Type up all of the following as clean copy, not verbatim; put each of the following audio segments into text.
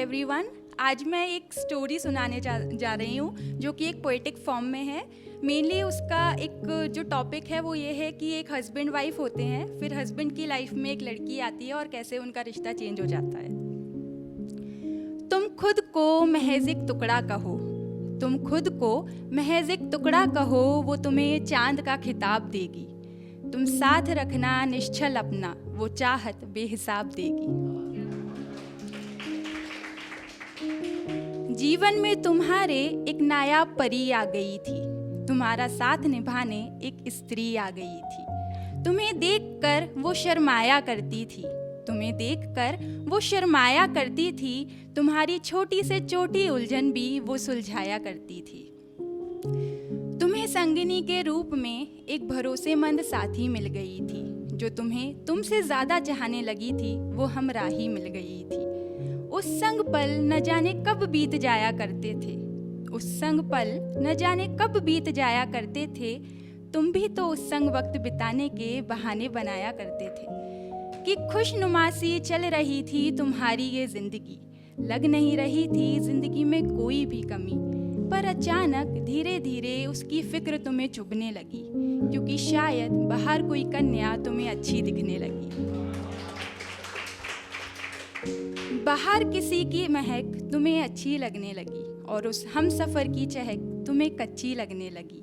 Everyone. आज मैं एक स्टोरी सुनाने जा रही हूँ जो कि एक पोएटिक फॉर्म में है। मेनली उसका एक जो टॉपिक है वो ये है कि एक हस्बैंड वाइफ होते हैं, फिर हस्बैंड की लाइफ में एक लड़की आती है और कैसे उनका रिश्ता चेंज हो जाता है। तुम खुद को महज एक टुकड़ा कहो, तुम खुद को महज एक टुकड़ा कहो, वो तुम्हें चांद का खिताब देगी। तुम साथ रखना निश्चल अपना, वो चाहत बेहिसाब देगी। जीवन में तुम्हारे एक नायाब परी आ गई थी, तुम्हारा साथ निभाने एक स्त्री आ गई थी। तुम्हें देखकर वो शर्माया करती थी, तुम्हें देखकर वो शर्माया करती थी। तुम्हारी छोटी से छोटी उलझन भी वो सुलझाया करती थी। तुम्हें संगिनी के रूप में एक भरोसेमंद साथी मिल गई थी, जो तुम्हें तुमसे ज्यादा चाहने लगी थी, वो हमराही मिल गई थी। उस संग पल न जाने कब बीत जाया करते थे, उस संग पल न जाने कब बीत जाया करते थे। तुम भी तो उस संग वक्त बिताने के बहाने बनाया करते थे कि खुशनुमासी चल रही थी तुम्हारी ये जिंदगी, लग नहीं रही थी जिंदगी में कोई भी कमी। पर अचानक धीरे धीरे उसकी फिक्र तुम्हें चुभने लगी, क्योंकि शायद बाहर कोई कन्या तुम्हें अच्छी दिखने लगी। बाहर किसी की महक तुम्हें अच्छी लगने लगी और उस हम सफ़र की चहक तुम्हें कच्ची लगने लगी।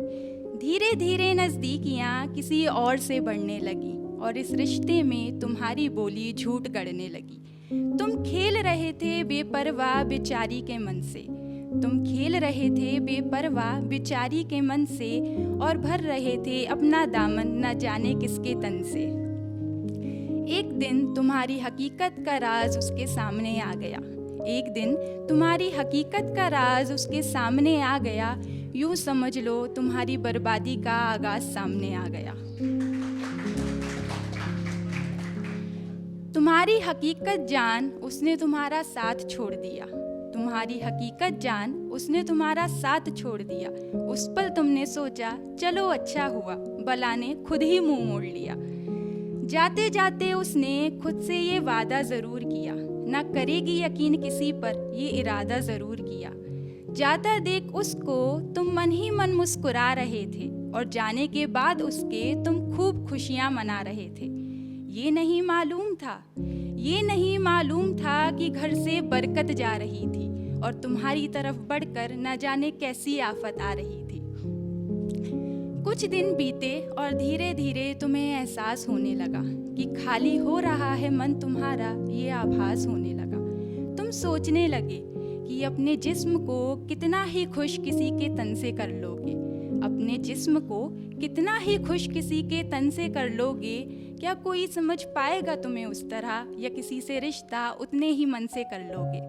धीरे धीरे नज़दीकियाँ किसी और से बढ़ने लगी और इस रिश्ते में तुम्हारी बोली झूठ गढ़ने लगी। तुम खेल रहे थे बेपरवाह बेचारी के मन से, तुम खेल रहे थे बेपरवाह बेचारी के मन से, और भर रहे थे अपना दामन न जाने किसके तन से। एक दिन तुम्हारी हकीकत का राज उसके सामने आ गया, एक दिन तुम्हारी हकीकत का राज उसके सामने आ गया। यूं समझ लो तुम्हारी बर्बादी का आगाज सामने आ गया। तुम्हारी हकीकत जान उसने तुम्हारा साथ छोड़ दिया, तुम्हारी हकीकत जान उसने तुम्हारा साथ छोड़ दिया। उस पल तुमने सोचा चलो अच्छा हुआ, बला ने खुद ही मुंह मोड़ लिया। जाते जाते उसने खुद से ये वादा जरूर किया, ना करेगी यकीन किसी पर, ये इरादा जरूर किया। जाता देख उसको तुम मन ही मन मुस्कुरा रहे थे, और जाने के बाद उसके तुम खूब खुशियां मना रहे थे। ये नहीं मालूम था, ये नहीं मालूम था कि घर से बरकत जा रही थी और तुम्हारी तरफ बढ़कर न जाने कैसी आफत आ रही थी। कुछ दिन बीते और धीरे धीरे तुम्हें एहसास होने लगा कि खाली हो रहा है मन तुम्हारा, ये आभास होने लगा। तुम सोचने लगे कि अपने जिस्म को कितना ही खुश किसी के तन से कर लोगे, अपने जिस्म को कितना ही खुश किसी के तन से कर लोगे। क्या कोई समझ पाएगा तुम्हें उस तरह, या किसी से रिश्ता उतने ही मन से कर लोगे?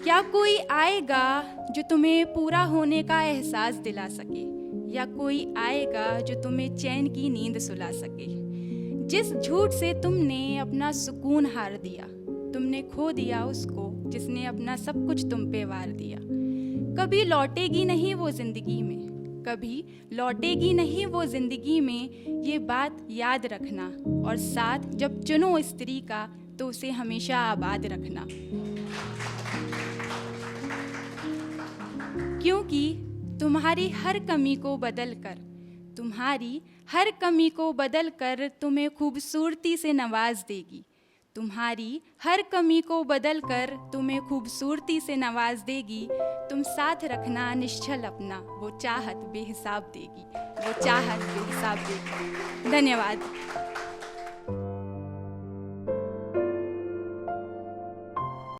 क्या कोई आएगा जो तुम्हें पूरा होने का एहसास दिला सके, या कोई आएगा जो तुम्हें चैन की नींद सुला सके? जिस झूठ से तुमने अपना सुकून हार दिया, तुमने खो दिया उसको जिसने अपना सब कुछ तुम पे वार दिया। कभी लौटेगी नहीं वो जिंदगी में, कभी लौटेगी नहीं वो जिंदगी में, ये बात याद रखना। और साथ जब चुनो स्त्री का तो उसे हमेशा आबाद रखना, क्योंकि तुम्हारी हर कमी को बदल कर, तुम्हारी हर कमी को बदल कर तुम्हें खूबसूरती से नवाज देगी। तुम्हारी हर कमी को बदल कर तुम्हें खूबसूरती से नवाज देगी। तुम साथ रखना निश्चल अपना, वो चाहत बेहिसाब देगी, वो चाहत बेहिसाब देगी। धन्यवाद।